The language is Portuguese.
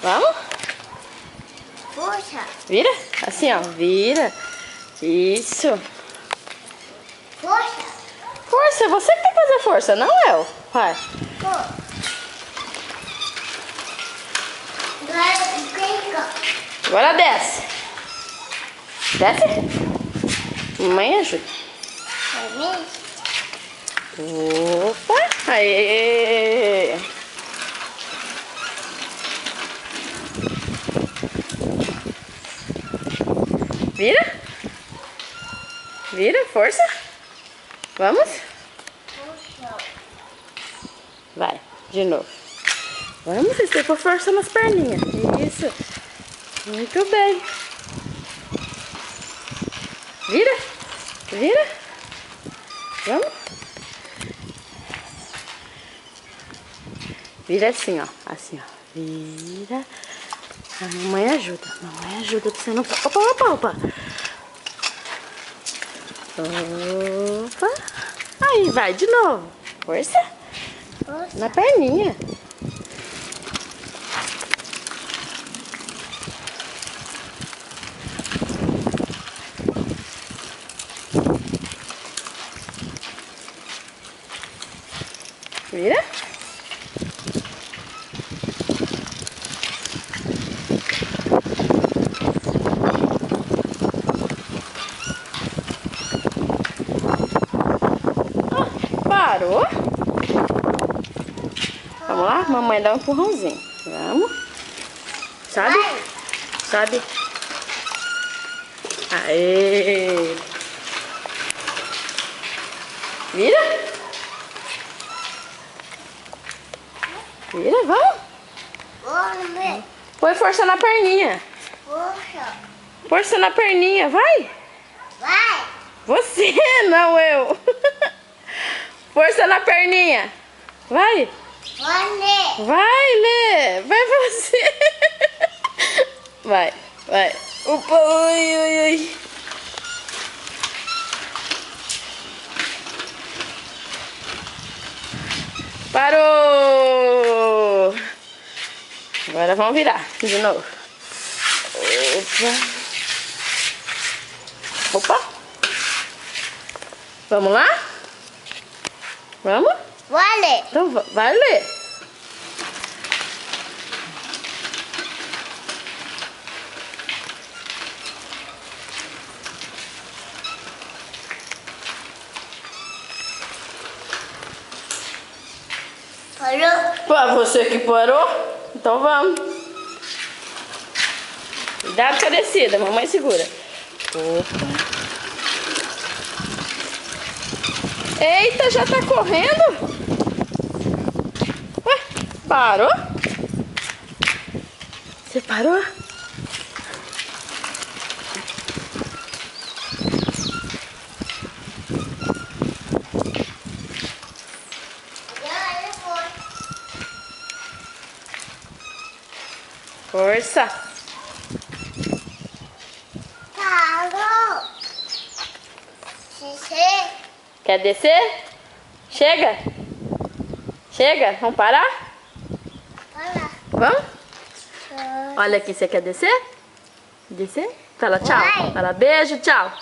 Vamos? Força. Vira? Assim, ó. Vira. Isso. Força. Força. Você que tem que fazer força, não eu. Vai. Agora brinca. Agora desce. Desce. Mamãe ajuda. Opa. Aê. Vira. Vira, força. Vamos. Força. Vai, de novo. Vamos, você tem que pôr força nas perninhas. Isso. Muito bem. Vira. Vira. Vamos. Vira assim, ó. Assim, ó. Vira. A mamãe ajuda. A mamãe ajuda pra você não... Opa, opa, opa. Opa. Aí, vai de novo. Força. Força. Na perninha. Vira. Parou? Vamos lá? Mamãe dá um empurrãozinho. Vamos. Sabe? Vai. Sabe? Aê! Vira. Vira, vamos. Vamos. Põe força na perninha. Força. Força na perninha, vai. Vai. Você, não eu. Força na perninha. Vai. Vai. Vai, Lê. Vai você. Vai, vai. Opa, ui, ui, ui. Parou. Agora vamos virar de novo. Opa. Opa. Vamos lá? Vamos? Vale. Então vai, Lê. Parou. Pô, você que parou? Então vamos. Cuidado com a descida, mamãe segura. Opa. Eita, já tá correndo? Ué, parou? Você parou? Agora foi. Força. Parou. Xixi. Quer descer? Chega. Chega, vamos parar? Para. Vamos? Olha aqui, você quer descer? Descer? Fala tchau. Vai. Fala beijo, tchau.